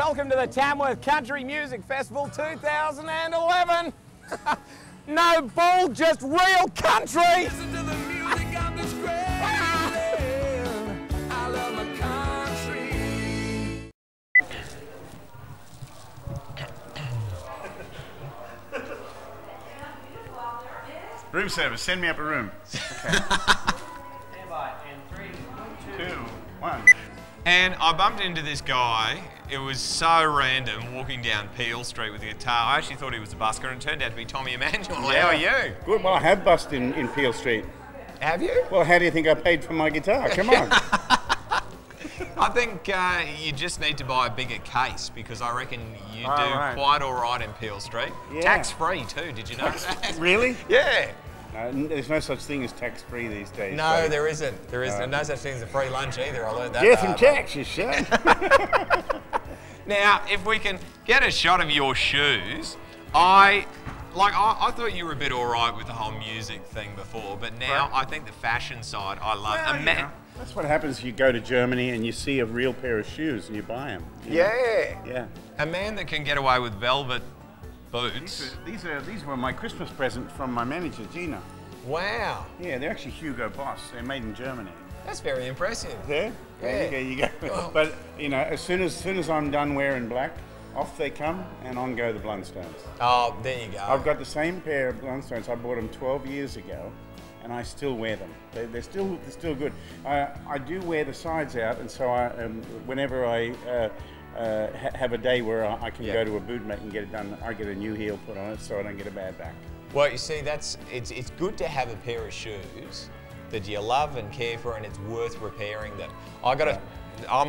welcome to the Tamworth Country Music Festival 2011. No bull, just real country. Listen to the music of this great land. I love my country. Room service, send me up a room. Okay. Standby in 3, 2, 1. And I bumped into this guy. It was so random, walking down Peel Street with a guitar. I actually thought he was a busker, and it turned out to be Tommy Emmanuel. Yeah. How are you? Good. Well, I have bussed in Peel Street. Have you? Well, how do you think I paid for my guitar? Come on. I think you just need to buy a bigger case, because I reckon you do right. quite all right in Peel Street. Yeah. Tax-free too, did you know that? Really? Yeah. There's no such thing as tax-free these days. No, so. there isn't. There isn't. No such thing as a free lunch either. I learned that. Death and taxes, son. Now, if we can get a shot of your shoes, I thought you were a bit all right with the whole music thing before, but now I think the fashion side I love. Well, that's what happens if you go to Germany and you see a real pair of shoes and you buy them. Yeah. Yeah. A man that can get away with velvet boots. These were my Christmas present from my manager, Gina. Wow. Yeah, they're actually Hugo Boss. They're made in Germany. That's very impressive. Yeah? Yeah. There you go. Oh. But, you know, as soon as I'm done wearing black, off they come and on go the Blundstones. Oh, there you go. I've got the same pair of Blundstones. I bought them 12 years ago and I still wear them. They're still good. I do wear the sides out, and so whenever I have a day where I can go to a boot mate and get it done, I get a new heel put on it so I don't get a bad back. Well, you see, it's good to have a pair of shoes that you love and care for, and it's worth repairing them. I'm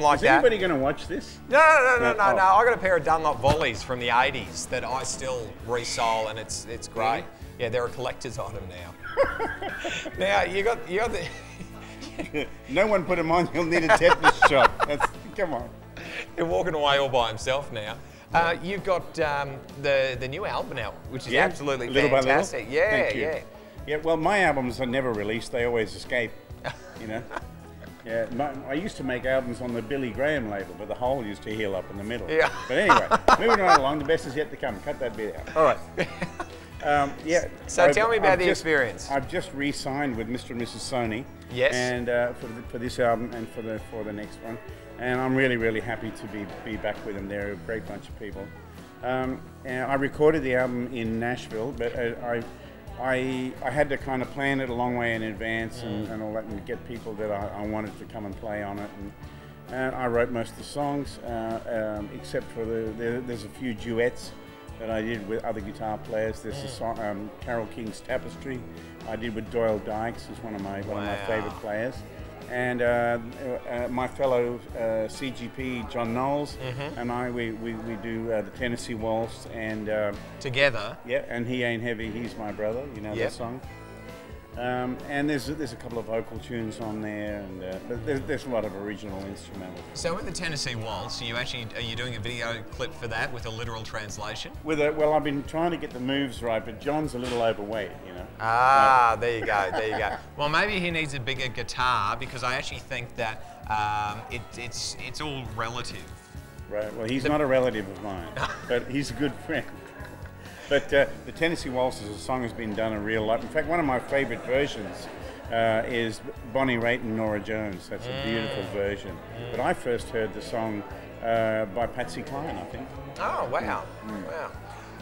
like Is that. anybody going to watch this? No. I got a pair of Dunlop Volleys from the 80s that I still resole, and it's great. Really? Yeah, they're a collector's item now. Now you got the. No one put them on. You'll need a tetanus shot. Come on. You're walking away all by himself now. You've got the new album out, which is absolutely little fantastic. By little. Yeah, Thank you. yeah. Yeah, well, my albums are never released. They always escape, you know. Yeah, I used to make albums on the Billy Graham label, but the hole used to heal up in the middle. Yeah. But anyway, moving right along, the best is yet to come. Cut that bit out. All right. Yeah. So tell me about the experience. I've just re-signed with Mr. and Mrs. Sony. Yes. And for this album and for the next one, and I'm really happy to be back with them. They're a great bunch of people. And I recorded the album in Nashville, but I had to kind of plan it a long way in advance and all that, and get people that I wanted to come and play on it. And I wrote most of the songs, except for there's a few duets that I did with other guitar players. There's a song, Carole King's Tapestry, I did with Doyle Dykes, who's one of my favorite players. And my fellow CGP, John Knowles, and we do the Tennessee Waltz, and together. Yeah, and He Ain't Heavy, He's My Brother, you know that song. And there's a couple of vocal tunes on there, and but there's a lot of original instrumental. So with the Tennessee Waltz, are you doing a video clip for that with a literal translation? Well, I've been trying to get the moves right, but John's a little overweight, you know. Ah, there you go. Well, maybe he needs a bigger guitar, because I actually think that it's all relative. Right. Well, he's not a relative of mine, but he's a good friend. But the Tennessee Waltz as a song has been done a real lot. In fact, one of my favorite versions is Bonnie Raitt and Norah Jones. That's a beautiful version. But I first heard the song by Patsy Cline, I think. Oh, wow. Wow.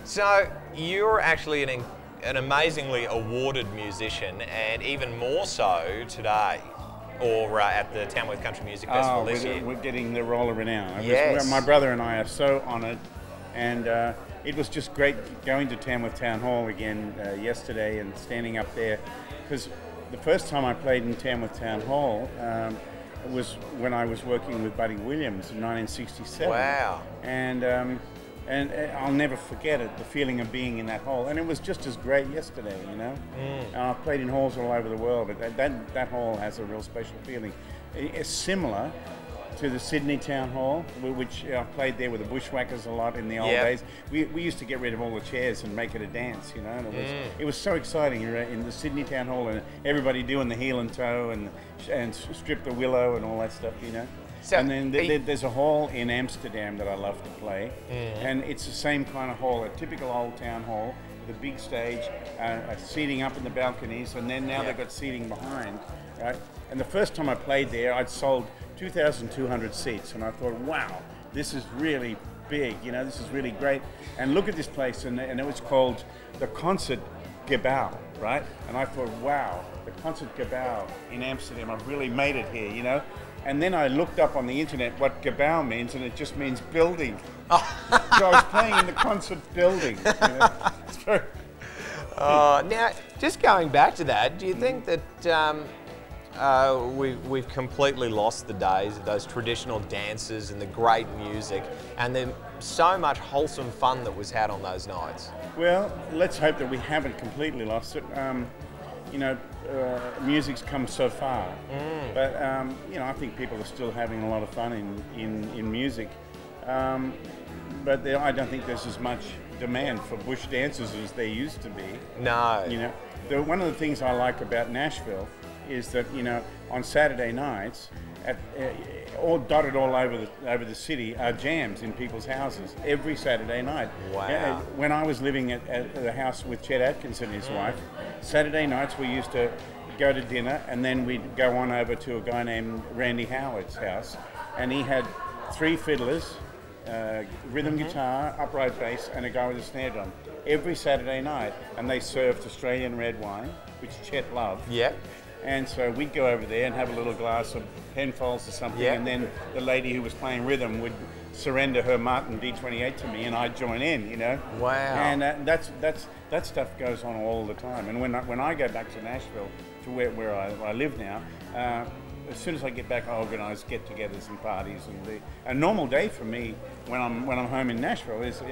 So you're actually an amazingly awarded musician, and even more so today, or at the Tamworth Country Music Festival this year. We're getting the Roll of Renown. Yes. My brother and I are so honoured, and it was just great going to Tamworth Town Hall again yesterday and standing up there, because the first time I played in Tamworth Town Hall was when I was working with Buddy Williams in 1967. Wow. And I'll never forget it, the feeling of being in that hall. And it was just as great yesterday, you know. I've played in halls all over the world, but that hall has a real special feeling. It's similar to the Sydney Town Hall, which I played there with the Bushwhackers a lot in the old days. We used to get rid of all the chairs and make it a dance, you know. And it was so exciting in the Sydney Town Hall, and everybody doing the heel and toe and strip the willow and all that stuff, you know. So and then there's a hall in Amsterdam that I love to play, and it's the same kind of hall, a typical old town hall, with a big stage, seating up in the balconies, and then now they've got seating behind, right? And the first time I played there, I'd sold 2,200 seats, and I thought, wow, this is really big, you know, this is really great. And look at this place, and it was called the Concert Gebouw, right? And I thought, wow, the Concert Gebouw in Amsterdam, I've really made it here, you know? And then I looked up on the internet what Gebouw means, and it just means building. So I was playing in the concert building. You know? It's very... Now, just going back to that, do you think that we've completely lost the days of those traditional dances and the great music and the so much wholesome fun that was had on those nights? Well, let's hope that we haven't completely lost it. You know, music's come so far, but you know, I think people are still having a lot of fun in music. But I don't think there's as much demand for bush dances as there used to be. No. You know, one of the things I like about Nashville is that, you know, on Saturday nights, all dotted all over the city are jams in people's houses every Saturday night. Wow. When I was living at the house with Chet Atkins and his wife, Saturday nights we used to go to dinner, and then we'd go on over to a guy named Randy Howard's house, and he had 3 fiddlers, rhythm guitar, upright bass, and a guy with a snare drum every Saturday night, and they served Australian red wine, which Chet loved. Yeah. And so we'd go over there and have a little glass of Penfolds or something, and then the lady who was playing rhythm would surrender her Martin D28 to me, and I'd join in, you know. Wow. And that stuff goes on all the time. And when I go back to Nashville, to where I live now, as soon as I get back, I organise get-togethers and parties. And a normal day for me when I'm home in Nashville is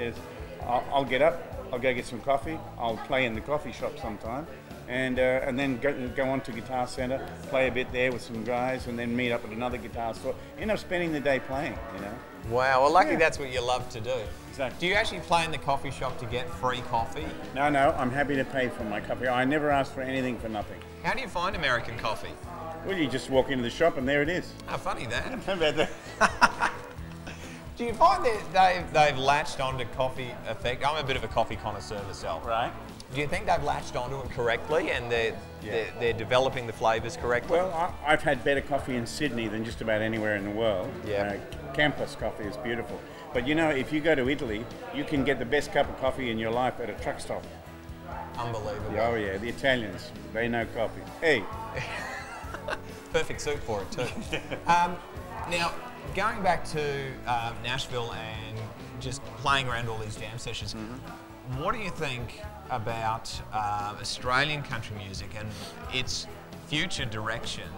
I'll get up, I'll go get some coffee, I'll play in the coffee shop sometime, and then go on to Guitar Centre, play a bit there with some guys, and then meet up at another guitar store. End up spending the day playing, you know. Wow, well, lucky that's what you love to do. Exactly. Do you actually play in the coffee shop to get free coffee? No, I'm happy to pay for my coffee. I never ask for anything for nothing. How do you find American coffee? Well, you just walk into the shop and there it is. Oh, funny that. How about that? Do you find that they've latched onto coffee effect? I'm a bit of a coffee connoisseur myself. Right. Do you think they've latched onto it correctly and they're developing the flavours correctly? Well, I've had better coffee in Sydney than just about anywhere in the world. Yeah. Campus coffee is beautiful. But you know, if you go to Italy, you can get the best cup of coffee in your life at a truck stop. Unbelievable. Oh yeah, the Italians, they know coffee. Hey. Perfect suit for it too. Now, going back to Nashville and just playing around all these jam sessions, what do you think about Australian country music and its future direction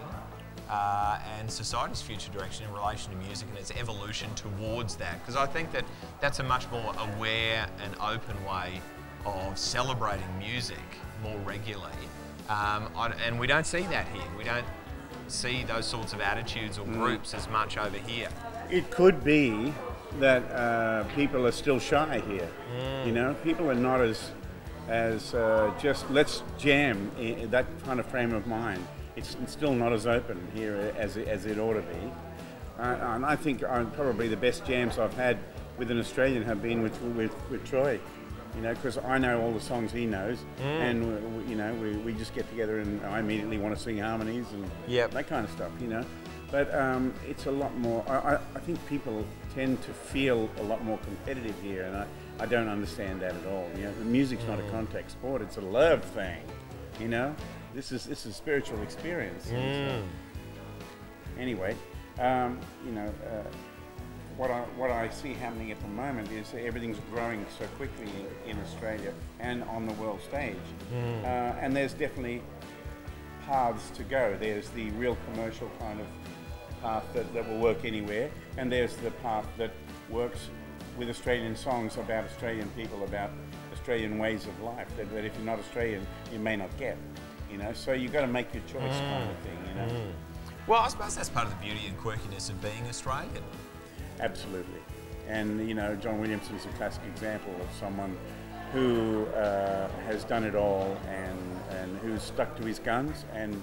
and society's future direction in relation to music and its evolution towards that? Because I think that that's a much more aware and open way of celebrating music more regularly. And we don't see that here. We don't see those sorts of attitudes or groups as much over here. It could be that people are still shy here. You know, people are not as just let's jam, that kind of frame of mind. It's still not as open here as it ought to be. And I think probably the best jams I've had with an Australian have been with Troy. You know, because I know all the songs he knows, and you know, we just get together, and I immediately want to sing harmonies and that kind of stuff. You know, but it's a lot more. I think people tend to feel a lot more competitive here, and I don't understand that at all. You know, the music's not a contact sport; it's a love thing. You know, this is a spiritual experience. Anyway, you know. What I see happening at the moment is everything's growing so quickly in Australia and on the world stage. And there's definitely paths to go. There's the real commercial kind of path that will work anywhere, and there's the path that works with Australian songs about Australian people, about Australian ways of life, that if you're not Australian, you may not get. You know, so you've got to make your choice kind of thing, you know. Well, I suppose that's part of the beauty and quirkiness of being Australian. Absolutely. And, you know, John Williamson's a classic example of someone who has done it all and who's stuck to his guns, and,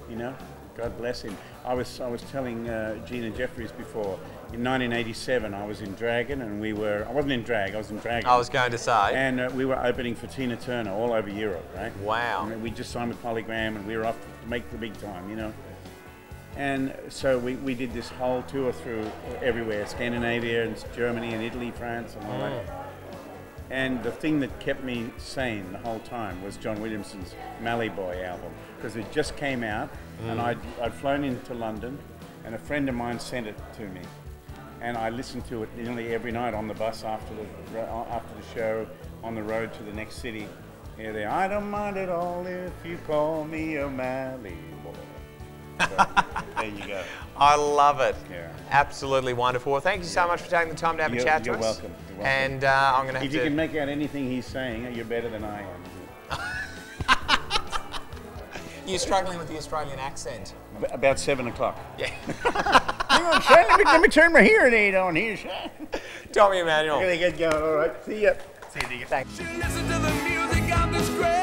you know, God bless him. I was telling Gina Jeffries before, in 1987 I was in Dragon, and I wasn't in drag, I was in Dragon. I was going to say. And we were opening for Tina Turner all over Europe, right? Wow. And we just signed with Polygram, and we were off to make the big time, you know. And so we did this whole tour through everywhere, Scandinavia and Germany and Italy, France and all that. And the thing that kept me sane the whole time was John Williamson's Mallee Boy album, because it just came out, and I'd flown into London, and a friend of mine sent it to me. And I listened to it nearly every night on the bus after the show, on the road to the next city. Yeah, I don't mind at all if you call me a Mallee Boy. So, there you go. I love it. Yeah. Absolutely wonderful. Well, thank you so much for taking the time to have a chat to us. You're welcome. You're welcome. And I'm going to have if to... you can make out anything he's saying, you're better than I am. You're struggling with the Australian accent. About 7 o'clock. Yeah. Hang on, Shane, let me turn my hearing aid on here, Shane. Tommy Emmanuel. I'm going to get going. All right. See ya. See you. Thanks. Listen to the music of this great